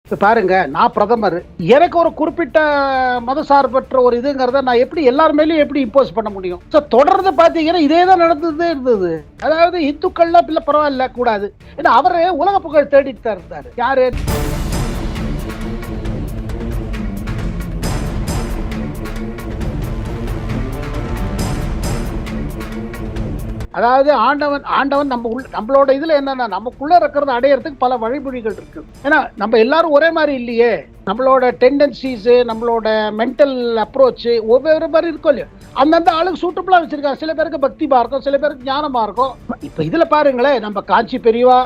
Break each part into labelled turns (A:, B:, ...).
A: இப்ப பாருங்க, நான் பிரதமர். எனக்கு ஒரு குறிப்பிட்ட மதசார்பற்ற ஒரு இதுங்கிறத நான் எப்படி எல்லார் மேலயும் எப்படி இம்போஸ் பண்ண முடியும்? தொடர்ந்து பார்த்தீங்கன்னா, இதே தான் நடந்துட்டே இருந்தது. அதாவது இந்துக்கள்லாம் இல்ல பரவாயில்ல கூடாது. ஏன்னா அவரு உலக புகழ் தேடிட்டு தான் இருந்தாரு. யாரு? அதாவது ஆண்டவன் ஆண்டவன் நம்மளோட இதுல என்னன்னா, நமக்குள்ள இருக்கிறத அடையறதுக்கு பல வழிமொழிகள் இருக்கு. ஏன்னா நம்ம எல்லாரும் ஒரே மாதிரி இல்லையே. நம்மளோட டெண்டன்சிஸ், நம்மளோட மென்டல் அப்ரோச் ஒவ்வொரு மாதிரி இருக்கும் இல்லையா. அந்தந்த ஆளுக்கு சூட்டபிளா வச்சிருக்காங்க. சில பேருக்கு பக்திமா இருக்கும், சில பேருக்கு ஞானமா இருக்கும். இப்ப இதுல பாருங்களேன், நம்ம காஞ்சி பெரியவா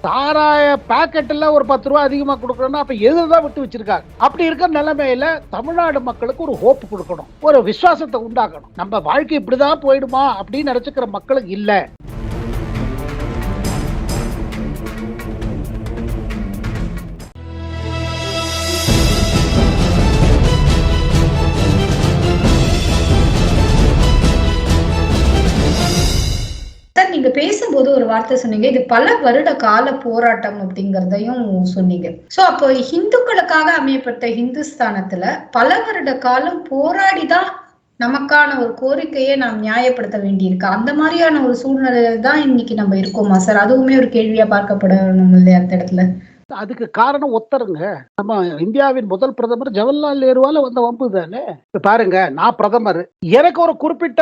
A: சாராய பாக்கெட்ல ஒரு 10 ரூபாய் அதிகமா கொடுக்கணும்னா அப்ப எதுதான் விட்டு வச்சிருக்காங்க. அப்படி இருக்கிற நிலைமையில தமிழ்நாடு மக்களுக்கு ஒரு ஹோப் கொடுக்கணும், ஒரு விசுவாசத்தை உண்டாக்கணும். நம்ம வாழ்க்கை இப்படிதான் போயிடுமா அப்படின்னு நினைச்சுக்கிற மக்களுக்கு இல்ல.
B: சார், நீங்க பேசும்போது ஒரு வார்த்தை சொன்னீங்க, இது பல வருட கால போராட்டம் அப்படிங்கறதையும் சொன்னீங்க. சோ அப்போ இந்துக்களுக்காக அமையப்பட்ட இந்துஸ்தானத்துல பல வருட காலம் போராடிதான் நமக்கான ஒரு கோரிக்கையை நாம் நியாயப்படுத்த வேண்டியிருக்கு. அந்த மாதிரியான ஒரு சூழ்நிலையில தான் இன்னைக்கு நம்ம இருக்கோமா சார்? அதுவுமே ஒரு கேள்வியா பார்க்கப்படணும் இல்லையா அந்த இடத்துல?
A: அதுக்கு காரணம் ஒத்தருங்க. நம்ம இந்தியாவின் முதல் பிரதமர் ஜவஹர்லால் நேருவால வந்த வம்பு தானே. இப்ப பாருங்க, நான் பிரதமர். எனக்கு ஒரு குறிப்பிட்ட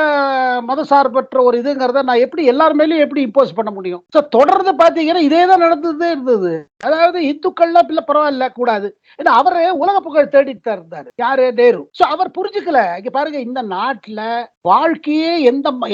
A: மதசார்பற்ற ஒரு இதுங்கிறத நான் எப்படி எல்லார் மேலயும் எப்படி இம்போஸ் பண்ண முடியும்? தொடர்ந்து பாத்தீங்கன்னா இதே தான் நடந்துட்டே இருந்தது. அதாவது இந்துக்கள்லாம் இல்ல பரவாயில்ல கூடாது. ஏன்னா அவரு உலக புகழ் தேடிட்டு தான் இருந்தாரு. யாரு? நேரு. அவர் புரிஞ்சுக்கல. இங்க பாருங்க, இந்த நாட்டுல வாழ்க்கையே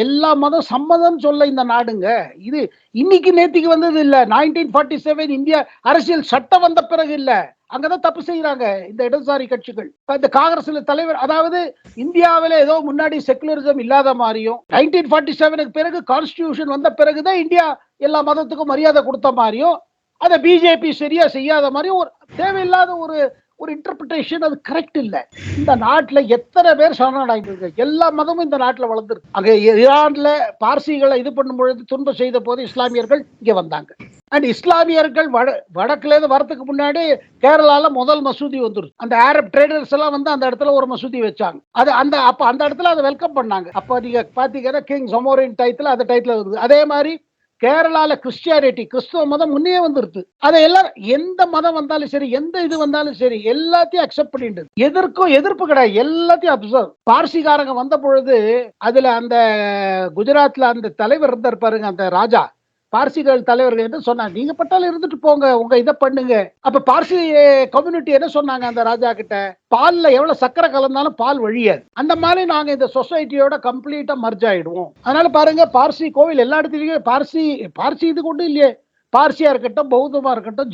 A: எல்லா மதம் சம்மதம் சொல்ல இந்த நாடுங்க. இது இன்னைக்கு நேத்திக்கு வந்தது இல்ல. 1947 இந்தியா அரசியல் சட்டம் வந்த பிறகு இல்ல. அங்கதான் தப்பு செய்யறாங்க இந்த இடதுசாரி கட்சிகள். இந்த காங்கிரஸ்ல தலைவர், அதாவது இந்தியாவில ஏதோ முன்னாடி செகுலரிசம் இல்லாத மாதிரியும் 1947 பிறகு கான்ஸ்டிடியூஷன் வந்த பிறகுதான் இந்தியா எல்லா மதத்துக்கும் மரியாதை கொடுத்த மாதிரியும், அதை பிஜேபி சரியா செய்யாத மாதிரியும் ஒரு தேவையில்லாத ஒரு ஒரு இன்டர்பிரேஷன். அது கரெக்ட் இல்ல. இந்த நாட்டுல எத்தனை பேர் சரணடைந்தாங்க. எல்லா மதமும் இந்த நாட்டுல வளர்ந்துருக்கு. அங்க ஈரான்ல பார்சிகளை இது பண்ணும் பொழுது துன்பம் செய்த போது இஸ்லாமியர்கள் இங்க வந்தாங்க. அண்ட் இஸ்லாமியர்கள் வடக்குல இருந்து வரதுக்கு முன்னாடி கேரளால முதல் மசூதி வந்துருச்சு. அந்த அரப் ட்ரேடர்ஸ் எல்லாம் வந்து அந்த இடத்துல ஒரு மசூதி வச்சாங்க. அது அந்த இடத்துல அதை வெல்கம் பண்ணாங்க. அப்ப நீங்க பாத்தீங்கன்னா கிங் சமோரின் டைத்துல அந்த டைத்துல வருது. அதே மாதிரி கேரளால கிறிஸ்டியானிட்டி, கிறிஸ்துவ மதம் முன்னே வந்துருது. அதை எல்லாரும் எந்த மதம் வந்தாலும் சரி, எந்த இது வந்தாலும் சரி, எல்லாத்தையும் அக்செப்ட் பண்ணிட்டு எதிர்ப்பு கிடையாது. எல்லாத்தையும் அப்சர்வ். பார்சிகாரங்க வந்த பொழுது அதுல அந்த குஜராத்ல அந்த தலைவர் இருந்தார் பாருங்க, அந்த ராஜா, பார்சிகள் தலைவர்கள் என்ன சொன்னாங்க, நீங்க பட்டாலும் இருந்துட்டு போங்க, உங்க இதை பண்ணுங்க. அப்ப பார்சி கம்யூனிட்டி என்ன சொன்னாங்க அந்த ராஜா கிட்ட, பால்ல எவ்வளவு சக்கரை கலந்தாலும் பால் வழியாது. அந்த மாதிரி நாங்க இந்த சொசைட்டியோட கம்ப்ளீட்டா மர்ஜ் ஆயிடுவோம். அதனால பாருங்க, பார்சி கோவில் எல்லா இடத்துலயும் பார்சி இது கொண்டு இல்லையே. பார்சியா இருக்கட்டும், பௌத்தமா இருக்கட்டும்,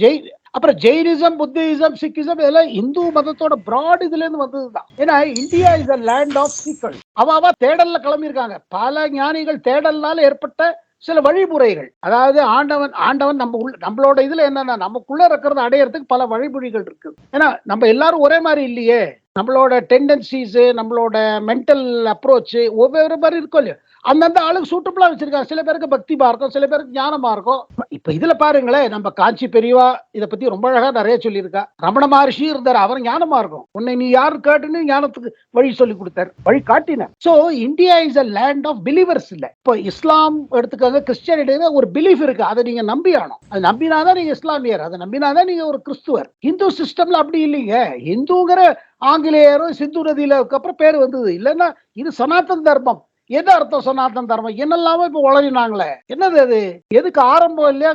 A: அப்புறம் ஜெயினிசம், புத்திசம், சிக்கிசம் இதெல்லாம் இந்து மதத்தோட பிராட் இதுல இருந்து வந்ததுதான். ஏன்னா India is a land of seeker. அவ தேடல்ல கிளம்பியிருக்காங்க. பல ஞானிகள் தேடல்னால ஏற்பட்ட சில வழிமுறைகள். அதாவது ஆண்டவன் நம்மளோட இதுல என்னன்னா, நமக்குள்ள இருக்கிறத அடையறதுக்கு பல வழிமொழிகள் இருக்கு. ஏன்னா நம்ம எல்லாரும் ஒரே மாதிரி இல்லையே. நம்மளோட டெண்டன்சிஸ், நம்மளோட மென்டல் அப்ரோச் ஒவ்வொரு மாதிரி இருக்கும் இல்லையா. அந்தந்த ஆளுக்கு சூட்டபிளா வச்சிருக்காங்க. சில பேருக்கு பக்திமா இருக்கும், சில பேருக்கு ஞானமா இருக்கும். இப்ப இதுல பாருங்களேன், நம்ம காஞ்சி பெரியவா இத பத்தி ரொம்ப அழகா நிறைய சொல்லியிருக்கா. ரமண மகர்ஷி இருந்தார், அவர் ஞானமா இருக்கும். உன்னை நீ யாரு கேட்டுன்னு ஞானத்துக்கு வழி சொல்லி கொடுத்தார், வழி காட்டினார். So India is a land of believers இல்ல. இப்போ இஸ்லாம் எடுத்துக்காங்க, கிறிஸ்டியானிட்டி ஒரு பிலீஃப் இருக்கு. அதை நீங்க நம்பி ஆகணும். அது நம்பினாதான் நீங்க இஸ்லாமியர், அதை நம்பினாதான் நீங்க ஒரு கிறிஸ்துவர். இந்து சிஸ்டம்ல அப்படி இல்லைங்க. இந்துங்கிற ஆங்கிலேயரும் சிந்து நதியில அப்புறம் பேர் வந்தது. இல்லைன்னா இது சனாதன தர்மம். என்ன அர்த்தம் சனாதன தர்மம்? என்னெல்லாமோ இப்ப உளறினாங்களே, என்னது அது? எதுக்கு ஆரம்பம் இல்லையோ,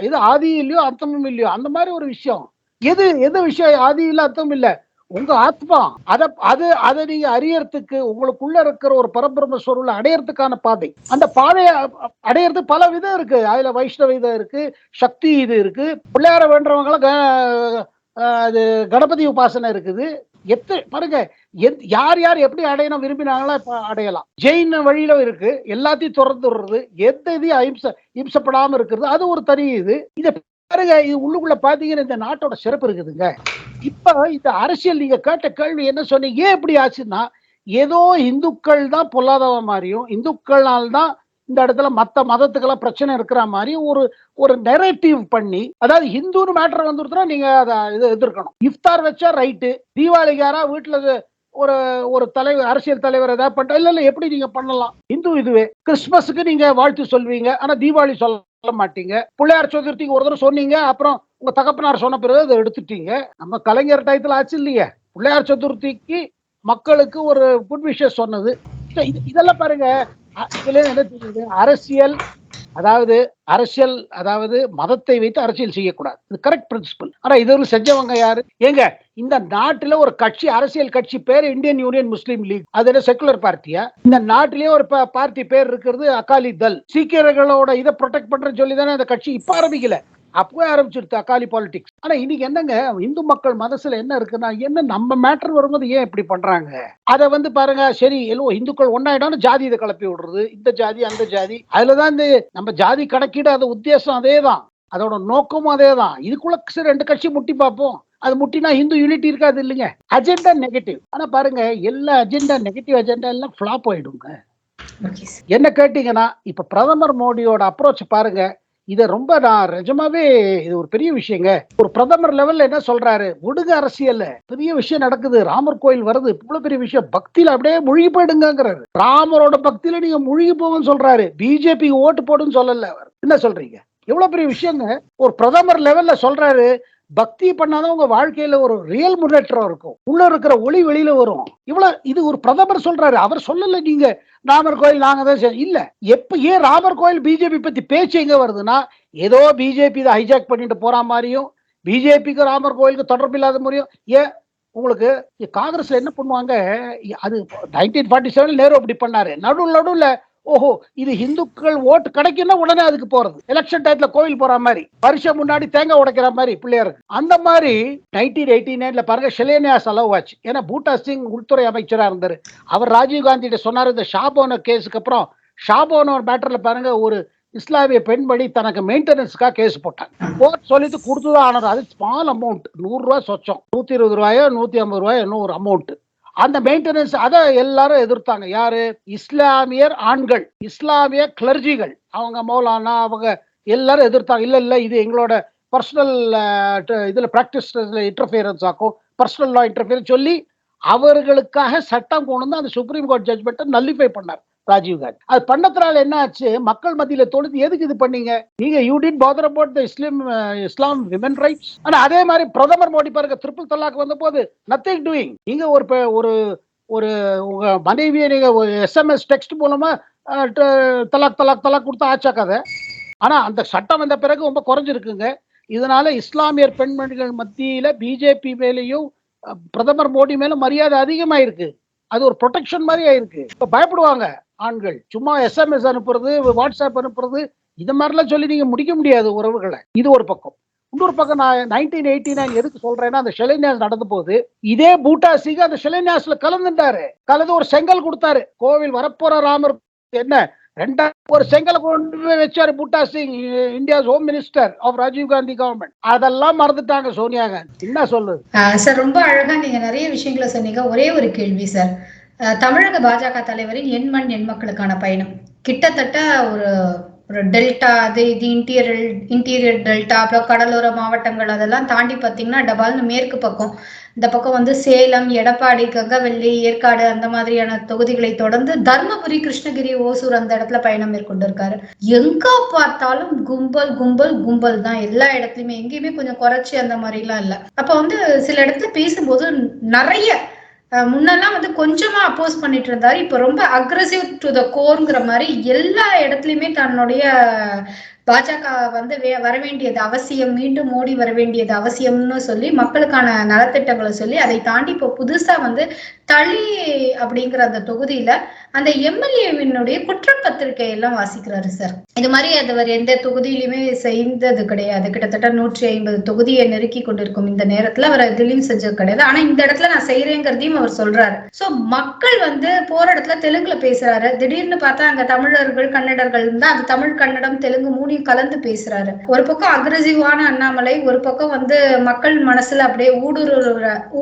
A: இது ஆதி இல்லையோ அர்த்தமும் இல்லையோ, அந்த மாதிரி ஒரு விஷயம். எது விஷயம் ஆதி இல்ல அர்த்தம் இல்ல? உங்க ஆத்மா. அதை நீங்க அறியறதுக்கு உங்களுக்குள்ள இருக்கிற ஒரு பரபிரம்ம ஸ்வரூப அடையறதுக்கான பாதை. அந்த பாதையை அடையறதுக்கு பல விதம் இருக்கு. அதுல வைஷ்ணவ இது இருக்கு, சக்தி இது இருக்கு, பிள்ளையார வேண்டவங்கள அது கணபதி உபாசனை இருக்குது. பாருங்க, யார் யார் எப்படி அடையணும் விரும்பினாங்களா இப்ப அடையலாம். ஜெயின் வழியில இருக்கு, எல்லாத்தையும் திறந்து விடுறது, எந்த இதையும் இம்சப்படாம இருக்கிறது, அது ஒரு தனி இது. இத பாருங்க, இது உள்ளுக்குள்ள பாத்தீங்கன்னா இந்த நாட்டோட சிறப்பு இருக்குதுங்க. இப்ப இந்த அரசியல் நீங்க கேட்ட கேள்வி என்ன சொன்னீங்க, ஏன் இப்படி ஆச்சுன்னா, ஏதோ இந்துக்கள் தான் பொல்லாதவ மாதிரியும், இந்துக்கள்னால தான் இந்த இடத்துல மத்த மதத்துக்கெல்லாம் பிரச்சனை இருக்கிற மாதிரி ஒரு நெரேட்டிவ் பண்ணி, அதாவது ஹிந்துன்னு மேட்டர் வந்துருச்சுன்னா நீங்க அதை எதிர்க்கணும். இஃப்தார் வச்சா ரைட்டு, தீபாவளிக்காரா வீட்டுல ஒரு ஒரு தலைவர், அரசியல் தலைவர் ஏதாவது பண்ண இல்ல எப்படி நீங்க பண்ணலாம்? இந்து இதுவே. கிறிஸ்துமஸுக்கு நீங்க வாழ்த்து சொல்வீங்க, ஆனா தீபாவளி சொல்ல மாட்டீங்க. பிள்ளையார் சதுர்த்திக்கு ஒரு தடவை சொன்னீங்க, அப்புறம் உங்க தகப்பனார் சொன்ன பிறகு அதை எடுத்துட்டீங்க. நம்ம கலைஞர் டயத்துல ஆச்சு இல்லையே, பிள்ளையார் சதுர்த்திக்கு மக்களுக்கு ஒரு குட் விஷஸ் சொன்னது. இதெல்லாம் பாருங்க, இதுல என்ன தெரியுது? அரசியல் அதாவது மதத்தை வைத்து அரசியல் செய்யக்கூடாது, இது கரெக்ட் பிரின்சிபல். ஆனா இது செஞ்சவங்க யாரு? ஏங்க, இந்த நாட்டுல ஒரு கட்சி, அரசியல் கட்சி பேர் இந்தியன் யூனியன் முஸ்லீம் லீக், அது செகுலர் பார்ட்டியா? இந்த நாட்டிலேயே ஒரு பார்ட்டி பேர் இருக்கிறது அகாலி தள். சீக்கியர்களோட இதை ப்ரொடெக்ட் பண்றேன்னு சொல்லி தானே அந்த கட்சி இப்ப ஆரம்பிக்கல, அப்பவே ஆரம்பிச்சிருச்சு அகாலி பாலிடிக்ஸ். ஆனா இன்னைக்கு என்னங்க, இந்து மக்கள் மனசுல என்ன இருக்குன்னா, என்ன நம்ம மேட்டர் வரும்போது ஏன் இப்படி பண்றாங்க? அதை பாருங்க, சரி எல்லோ இந்துக்கள் ஒன்னாயிடும் ஜாதி இதை கிளப்பி விடுறது, இந்த ஜாதி அந்த ஜாதி. அதுலதான் இந்த நம்ம ஜாதி கணக்கீடு, அது உத்தேசம் அதேதான், அதோட நோக்கமும் அதேதான். இதுக்குள்ள சரி 2 கட்சி முட்டி பார்ப்போம், அது முட்டினா இந்து யூனிட்டி இருக்காது இல்லைங்க. Agenda negative. ஆனா பாருங்க, எல்லா அஜெண்டா நெகட்டிவ் அஜெண்டா எல்லாம் ஃபிளாப் ஆயிடுங்க. என்ன கேட்டீங்கன்னா, இப்ப பிரதமர் மோடியோட அப்ரோச் பாருங்க, இத ரொம்ப நான் நிஜமாவே இது ஒரு பெரிய விஷயங்க. ஒரு பிரதமர் லெவல்ல என்ன சொல்றாரு, விடுங்க அரசியல்ல, பெரிய விஷயம் நடக்குது, ராமர் கோயில் வருது, இவ்வளவு பெரிய விஷயம், பக்தியில அப்படியே முழுகி போயிடுங்கிறாரு. ராமரோட பக்தியில நீங்க முழுகி போங்கன்னு சொல்றாரு, பிஜேபி ஓட்டு போடுன்னு சொல்லல. என்ன சொல்றீங்க? எவ்வளவு பெரிய விஷயங்க ஒரு பிரதமர் லெவல்ல சொல்றாரு. பக்தி பண்ணாதான் உங்க வாழ்க்கையில ஒரு ரியல் முன்னேற்றம் இருக்கும், உள்ள இருக்கிற ஒளி வெளியில வரும். இது ஒரு பிரதமர் சொல்றாரு, அவர் சொல்லல. நீங்க ராமர் கோயில் நாங்க தான் இல்ல. ஏன் ராமர் கோயில் பிஜேபி பத்தி பேச்சு எங்க வருதுன்னா, ஏதோ பிஜேபி இதை ஹைஜாக் பண்ணிட்டு போற மாதிரியும், பிஜேபிக்கு ராமர் கோயிலுக்கு தொடர்பு இல்லாத மாதிரியும். ஏன் உங்களுக்கு காங்கிரஸ்ல என்ன பண்ணுவாங்க, அது 1947 நேரு அப்படி பண்ணாரு. நடுவுல ஓஹோ இது இந்துக்கள் ஓட்டு கிடைக்குன்னா உடனே அதுக்கு போறது, எலெக்ஷன் டயத்துல கோவில் போற மாதிரி, வருஷம் முன்னாடி தேங்காய் உடைக்கிற மாதிரி பிள்ளையாருக்கு. அந்த மாதிரி 1989 பாருங்க ஷிலேனியாஸ் அலோவ் ஆச்சு. ஏன்னா பூட்டா சிங் உள்துறை அமைச்சரா இருந்தாரு. அவர் ராஜீவ் காந்தி சொன்னாரு, இந்த ஷாபோனோ கேஸுக்கு அப்புறம் ஷாபோனோ மேட்டர்ல பாருங்க, ஒரு இஸ்லாமிய பெண்மணி தனக்கு மெயின்டெனன்ஸ்க்காக கேஸ் போட்டாங்க. கோர்ட் சொல்லிட்டு கொடுத்துதான் ஆனது. அது ஸ்மால் அமௌண்ட், 100 ரூபாய் சொச்சம், 120 ரூபாயோ 150 ரூபாயோ இன்னும் ஒரு அமௌண்ட். அந்த மெயின்டெனன்ஸ் அதை எல்லாரும் எதிர்த்தாங்க. யாரு? இஸ்லாமியர் ஆண்கள், இஸ்லாமிய கிளர்ஜிகள், அவங்க மௌலானா, அவங்க எல்லாரும் எதிர்த்தாங்க. இல்ல இது எங்களோட பர்சனல் இதுல பிராக்டிஸ் இன்டர்ஃபியரன்ஸ் ஆக்கும், பர்சனல் லா இன்டர்ஃபியரன்ஸ் சொல்லி அவர்களுக்காக சட்டம் கொண்டு வந்து அந்த சுப்ரீம் கோர்ட் ஜட்ஜ்மெண்ட்டை நல்லிஃபை பண்ணார் ராஜீவ் காந்தி. அது பண்ணதுனால என்ன ஆச்சு, மக்கள் மத்தியில தோணுது, எதுக்கு இது பண்ணீங்க நீங்க, you did bother about the Islam women rights. ஆனா அதே மாதிரி பிரதமர் மோடி பாருங்க, ட்ரிபிள் தலாக் வந்த போது நத்திங் டூயிங். நீங்க ஒரு ஒரு உங்க மனைவியை நீங்க SMS டெக்ஸ்ட் மூலமா தலாக் தலாக் தலாக் கொடுத்தா ஆச்சாக்காத. ஆனா அந்த சட்டம் வந்த பிறகு ரொம்ப குறைஞ்சிருக்குங்க. இதனால இஸ்லாமியர் பெண்மணிகள் மத்தியில பிஜேபி மேலேயும் பிரதமர் மோடி மேலும் மரியாதை அதிகமாயிருக்கு. அது ஒரு ப்ரொடெக்ஷன் மாதிரி ஆயிருக்கு. இப்ப பயப்படுவாங்க ஆண்கள், சும்மா SMS அனுப்புறது, வாட்ஸ்அப் அனுப்புறது, இது மாதிரிலாம் சொல்லி நீங்க முடிக்க முடியாது உறவுகளை. இது ஒரு பக்கம். இன்னொரு பக்கம் நான் 1989 எதுக்கு சொல்றேன்னா, அந்த ஷிலேனியாஸ் நடந்த போது இதே பூட்டா சிங் அந்த ஷிலேனியாஸ்ல கலந்து ஒரு செங்கல் கொடுத்தாரு. கோவில் வரப்போற ராமர் என்ன 2 ஒரு செங்கல் கொண்டு போய் வச்சாரு Buta Singh, India's home minister of Rajiv Gandhi government. அதெல்லாம் மறந்துட்டாங்க சோனியா காந்தி. என்ன சொல்லுது
B: சார்? ரொம்ப அழகா நீங்க நிறைய விஷயங்களை சொன்னீங்க. ஒரே ஒரு கேள்வி சார், தமிழக பாஜக தலைவரின் எண் மண் எண் மக்களுக்கான பயணம் கிட்டத்தட்ட ஒரு டெல்டா, அது இது இன்டீரியர் டெல்டா, அப்புறம் கடலோர மாவட்டங்கள் அதெல்லாம் தாண்டி பார்த்தீங்கன்னா டபால்னு மேற்கு பக்கம், இந்த பக்கம் வந்து சேலம், எடப்பாடி, கங்கவெள்ளி, ஏற்காடு அந்த மாதிரியான தொகுதிகளை தொடர்ந்து தர்மபுரி, கிருஷ்ணகிரி, ஓசூர் அந்த இடத்துல பயணம் மேற்கொண்டிருக்காரு. எங்க பார்த்தாலும் கும்பல் கும்பல் கும்பல் தான் எல்லா இடத்துலயுமே, எங்கேயுமே கொஞ்சம் குறைச்சி அந்த மாதிரி எல்லாம் இல்ல. அப்ப வந்து சில இடத்துல பேசும்போது நிறைய முன்னெல்லாம் வந்து கொஞ்சமா அப்போஸ் பண்ணிட்டு இருந்தாரு, இப்ப ரொம்ப அக்ரெசிவ் டு த கோர்ங்கிற மாதிரி எல்லா இடத்துலயுமே தன்னுடைய பாஜக வந்து வர வேண்டியது அவசியம், மீண்டும் மோடி வர வேண்டியது அவசியம்னு சொல்லி மக்களுக்கான நலத்திட்டங்களை சொல்லி, அதை தாண்டி இப்போ புதுசா வந்து தளி அப்படிங்கிற அந்த தொகுதியில அந்த எம்எல்ஏவினுடைய குற்றப்பத்திரிகை எல்லாம் வாசிக்கிறாரு சார். இது மாதிரி அது எந்த தொகுதியிலுமே செய்தது கிடையாது. கிட்டத்தட்ட 150 தொகுதியை நெருக்கி கொண்டிருக்கும் இந்த நேரத்துல அவர் எதுலையும் செஞ்சது கிடையாது. ஆனா இந்த இடத்துல நான் செய்யறேங்கிறதையும் அவர் சொல்றாரு. சோ மக்கள் வந்து போற இடத்துல தெலுங்குல பேசுறாரு, திடீர்னு பார்த்தா அங்க தமிழர்கள் கன்னடர்கள் இருந்தா அது தமிழ் கன்னடம் தெலுங்கு மூடி எல்லாத்தையும் கலந்து பேசுறாரு. ஒரு பக்கம் அக்ரெசிவான அண்ணாமலை, ஒரு பக்கம் வந்து மக்கள் மனசுல அப்படியே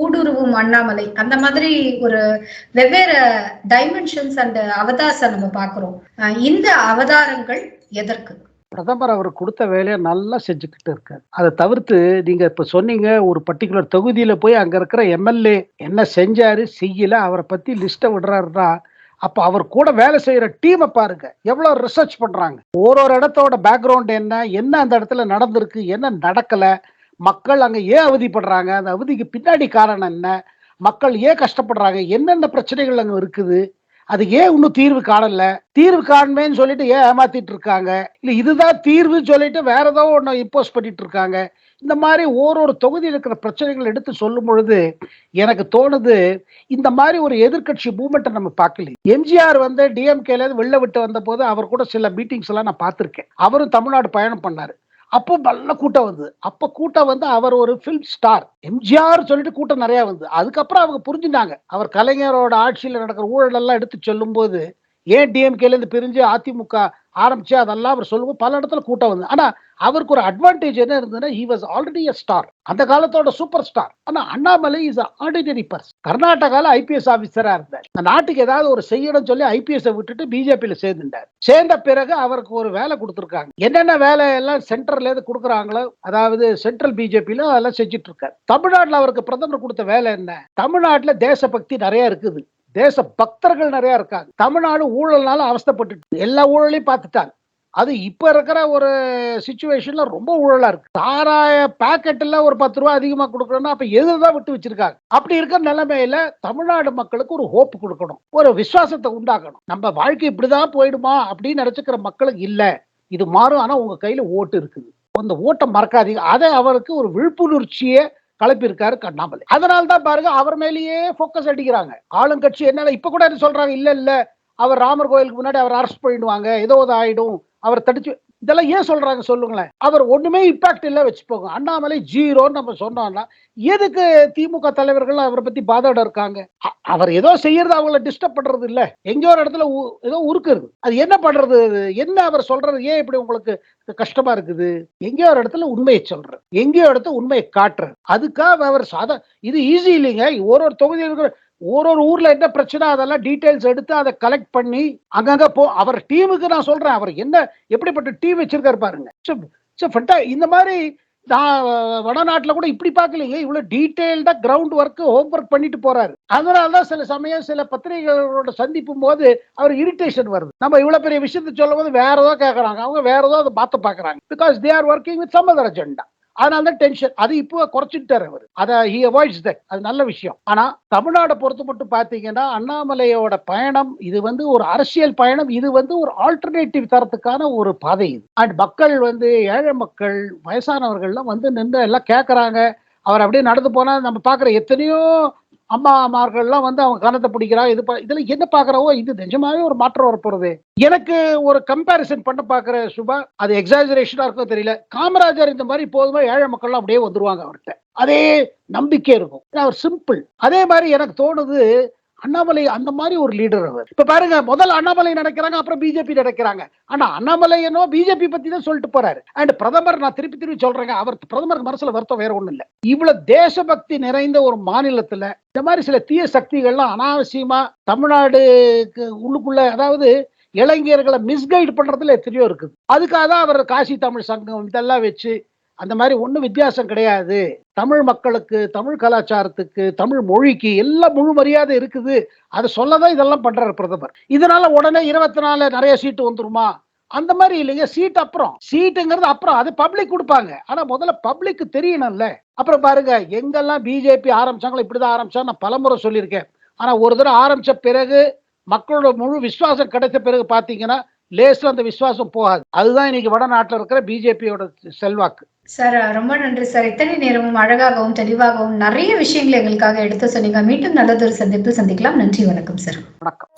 B: ஊடுருவும் அண்ணாமலை. அந்த மாதிரி ஒரு வெவ்வேறு டைமென்ஷன்ஸ் அண்ட் அவதார்ஸை நம்ம பாக்குறோம். இந்த அவதாரங்கள் எதற்கு?
A: பிரதமர் அவர் கொடுத்த வேலையை நல்லா செஞ்சுக்கிட்டு இருக்காரு. அதை தவிர்த்து நீங்க இப்ப சொன்னீங்க, ஒரு பர்டிகுலர் தொகுதியில போய் அங்க இருக்கிற எம்எல்ஏ என்ன செஞ்சாரு செய்யல அவரை பத்தி லிஸ்ட்டை விடுறாருன்னா, அப்ப அவர் கூட வேலை செய்யற டீமை பாருங்க எவ்வளவு ரிசர்ச் பண்றாங்க. ஒரு இடத்தோட பேக்ரவுண்ட் என்ன, என்ன அந்த இடத்துல நடந்திருக்கு, என்ன நடக்கல, மக்கள் அங்க ஏன் அவதிப்படுறாங்க, அந்த அவதிக்கு பின்னாடி காரணம் என்ன, மக்கள் ஏன் கஷ்டப்படுறாங்க, என்னென்ன பிரச்சனைகள் அங்க இருக்குது, அது ஏன் இன்னும் தீர்வு காணல, தீர்வு காண்மேன்னு சொல்லிட்டு ஏன் ஏமாத்திட்டு இருக்காங்க, இல்ல இதுதான் தீர்வுன்னு சொல்லிட்டு வேற ஏதோ ஒண்ணு இம்போஸ் பண்ணிட்டு இருக்காங்க. இந்த மாதிரி ஒரு தொகுதியில் இருக்கிற பிரச்சனைகள் எடுத்து சொல்லும் பொழுது எனக்கு தோணுது, இந்த மாதிரி ஒரு எதிர்க்கட்சி மூவ்மெண்ட்டை நம்ம பார்க்கல. எம்ஜிஆர் வந்து டிஎம்கேல வெளில விட்டு வந்த போது அவர் கூட சில மீட்டிங்ஸ் எல்லாம் நான் பார்த்திருக்கேன். அவரும் தமிழ்நாடு பயணம் பண்ணாரு. அப்போ நல்ல கூட்டம் வந்து, அப்ப கூட்டம் வந்து அவர் ஒரு பிலிம் ஸ்டார் எம்ஜிஆர் சொல்லிட்டு கூட்டம் நிறைய வந்து, அதுக்கப்புறம் அவங்க புரிஞ்சுட்டாங்க அவர் கலைஞரோட ஆட்சியில் நடக்கிற ஊழல் எல்லாம் எடுத்து சொல்லும் போது ஏன் டிஎம்கேல இருந்து பிரிஞ்சு அதிமுக ஆரம்பிச்சு அதெல்லாம் அவர் சொல்லும்போது பல இடத்துல கூட்டம் வந்து. ஆனா அவருக்கு ஒரு அட்வான்டேஜ் என்ன இருந்ததுன்னா, he was already a star, அந்த காலத்தோட சூப்பர் ஸ்டார். ஆனா அண்ணாமலை இஸ் ஆர்டினரி பர்சன். கர்நாடகால ஐபிஎஸ் ஆபீசரா இருந்தார். இந்த நாட்டுக்கு ஏதாவது ஒரு செய்யணும் சொல்லி ஐபிஎஸ் விட்டுட்டு பிஜேபியில சேர்ந்துட்டார். சேர்ந்த பிறகு அவருக்கு ஒரு வேலை கொடுத்துருக்காங்க. என்னென்ன வேலை எல்லாம் சென்ட்ரல்ல இருந்து கொடுக்குறாங்களோ, அதாவது சென்ட்ரல் பிஜேபியில அதெல்லாம் செஞ்சுட்டு இருக்காரு. தமிழ்நாட்டுல அவருக்கு பிரதமர் கொடுத்த வேலை என்ன, தமிழ்நாட்டுல தேசபக்தி நிறைய இருக்குது, தேச பக்தர்கள் நிறைய இருக்காங்க. தமிழ்நாடு ஊழல்னால அவஸ்தைப்பட்டு எல்லா ஊழலையும் பார்த்துட்டாங்க. அது இப்ப இருக்கிற ஒரு சிச்சுவேஷன்ல ரொம்ப ஊழலா இருக்கு. சாராய பாக்கெட்ல ஒரு 10 ரூபாய் அதிகமா கொடுக்கணும்னா அப்ப எதுதான் விட்டு வச்சிருக்காங்க. அப்படி இருக்கிற நிலைமையில தமிழ்நாடு மக்களுக்கு ஒரு ஹோப் கொடுக்கணும், ஒரு விசுவாசத்தை உண்டாக்கணும். நம்ம வாழ்க்கை இப்படிதான் போயிடுமா அப்படின்னு நினைச்சுக்கிற மக்களுக்கு இல்ல, இது மாறும். ஆனா உங்க கையில ஓட்டு இருக்குது, அந்த ஓட்டை மறக்காதீங்க. அதை அவருக்கு ஒரு விழிப்புணர்ச்சியை கலப்பிருக்காரு அண்ணாமலை. அதனால்தான் பாருங்க அவர் மேலேயே போக்கஸ் அடிக்கிறாங்க ஆளுங்கட்சி. என்ன இப்ப கூட சொல்றாங்க, இல்ல அவர் ராமர் கோயிலுக்கு முன்னாடி அவர் அரெஸ்ட் பண்ணிடுவாங்க, ஏதோ ஆயிடும், அவர் தடிச்சு, இதெல்லாம் ஏன் சொல்றாங்க சொல்லுங்களேன். அவர் ஒண்ணுமே இம்பாக்ட் இல்ல வச்சுப்போங்க. அண்ணாமலை ஜீரோன்னு நம்ம சொன்னோம்னா எதுக்கு திமுக தலைவர்கள் அவரை பத்தி பாதோட இருக்காங்க? அவர் ஏதோ செய்யறது அவங்கள டிஸ்டர்ப் பண்றது இல்ல, எங்கேயோ ஒரு இடத்துல ஏதோ உருக்குறது, அது என்ன பண்றது, என்ன அவர் சொல்றது ஏன் இப்படி உங்களுக்கு கஷ்டமா இருக்குது? எங்கேயோ ஒரு இடத்துல உண்மையை சொல்ற, எங்கேயோ இடத்துல உண்மையை காட்டுற, அதுக்காக அவர் இது ஈஸி இல்லைங்க. ஒரு தொகுதியில் இருக்கிற ஒரு ஊர்ல என்ன பிரச்சனை அதெல்லாம் டீடைல்ஸ் எடுத்து அதை கலெக்ட் பண்ணி அங்கங்க அவர் டீமுக்கு நான் சொல்றேன், அவர் என்ன எப்படிப்பட்ட டீம் வச்சிருக்காரு பாருங்க. இந்த மாதிரி வடநாட்டுல கூட இப்படி பார்க்கலீங்க, இவ்வளவு டீடைல்டா கிரவுண்ட் ஒர்க் ஹோம் ஒர்க் பண்ணிட்டு போறாரு. அதனாலதான் சில சமயம் சில பத்திரிகைகளோட சந்திப்பும் போது அவர் இரிட்டேஷன் வருது. நம்ம இவ்வளவு பெரிய விஷயத்தை சொல்லும் போது வேற ஏதோ கேட்கறாங்க, அவங்க வேற ஏதோ அதை மாத்த பாக்குறாங்க. Because they are working with some other agenda. அதனாலதான் டென்ஷன். அது இப்போ குறைச்சிட்டாரு அவர், அதை he avoids that. அது நல்ல விஷயம். ஆனா தமிழ்நாடை பொறுத்து மட்டும் பாத்தீங்கன்னா அண்ணாமலையோட பயணம் இது வந்து ஒரு அரசியல் பயணம், இது வந்து ஒரு ஆல்டர்னேட்டிவ் தரத்துக்கான ஒரு பாதை இது. அண்ட் மக்கள் வந்து ஏழை மக்கள் வயசானவர்கள்லாம் வந்து நின்று எல்லாம் கேட்கறாங்க. அவர் அப்படியே நடந்து போனா நம்ம பாக்குற எத்தனையோ அம்மாமார்கள்லாம் வந்து அவங்க கணத்தை பிடிக்கிறாங்க. இதுல என்ன பாக்குறவோ இது நிஜமாவே ஒரு மாற்றம் வரப்போறது. எனக்கு ஒரு கம்பேரிசன் பண்ண பாக்குற சுபா, அது எக்ஸாஜரேஷனா இருக்கோ தெரியல, காமராஜர் இந்த மாதிரி போதுமா ஏழை மக்கள்லாம் அப்படியே வந்துருவாங்க அவர்கிட்ட, அதே நம்பிக்கை இருக்கும், அவர் சிம்பிள். அதே மாதிரி எனக்கு தோணுது அண்ணாமலை அந்த மாதிரி ஒரு லீடர் அவர். இப்ப பாருங்க, முதல்ல அண்ணாமலை நினைக்கிறாங்க, அப்புறம் பிஜேபி நினைக்கிறாங்க. ஆனா அண்ணாமலை என்ன பிஜேபி பத்தி தான் சொல்லிட்டு போறாரு. அண்ட் பிரதமர், நான் திருப்பி சொல்றேங்க, அவர் பிரதமருக்கு மனசுல வருத்தம் வேற ஒண்ணும் இல்ல. இவ்வளவு தேசபக்தி நிறைந்த ஒரு மாநிலத்துல இந்த மாதிரி சில தீய சக்திகள்லாம் அனாவசியமா தமிழ்நாடுக்கு உள்ளுக்குள்ள, அதாவது இளைஞர்களை மிஸ்கைட் பண்றதுல எத்தனையோ இருக்குது. அதுக்காக தான் அவர் காசி தமிழ் சங்கம் இதெல்லாம் வச்சு, அந்த மாதிரி ஒன்றும் வித்தியாசம் கிடையாது, தமிழ் மக்களுக்கு, தமிழ் கலாச்சாரத்துக்கு, தமிழ் மொழிக்கு எல்லாம் முழு மரியாதை இருக்குது, அதை சொல்லதான் இதெல்லாம் பண்றாரு பிரதமர். இதனால உடனே 24 நிறைய சீட்டு வந்துருமா? அந்த மாதிரி இல்லைங்க. சீட் அப்புறம், சீட்டுங்கிறது அப்புறம், அது பப்ளிக் கொடுப்பாங்க. ஆனா முதல்ல பப்ளிக் தெரியணும்ல. அப்புறம் பாருங்க, எங்கெல்லாம் பிஜேபி ஆரம்பிச்சாங்களோ இப்படிதான் ஆரம்பிச்சா நான் பலமுறை சொல்லியிருக்கேன். ஆனா ஒரு தடவை ஆரம்பிச்ச பிறகு மக்களோட முழு விசுவாசம் கிடைச்ச பிறகு பாத்தீங்கன்னா லேஸ்ல அந்த விசுவாசம் போகாது. அதுதான் இன்னைக்கு வடநாட்டில் இருக்கிற பிஜேபியோட செல்வாக்கு.
B: சார் ரொம்ப நன்றி சார். இத்தனை நேரமும் அழகாகவும் தெளிவாகவும் நிறைய விஷயங்களை எங்களுக்காக எடுத்து சொன்னீங்க. மீண்டும் நல்லதொரு சந்திப்பு சந்திக்கலாம். நன்றி, வணக்கம் சார்.
A: வணக்கம்.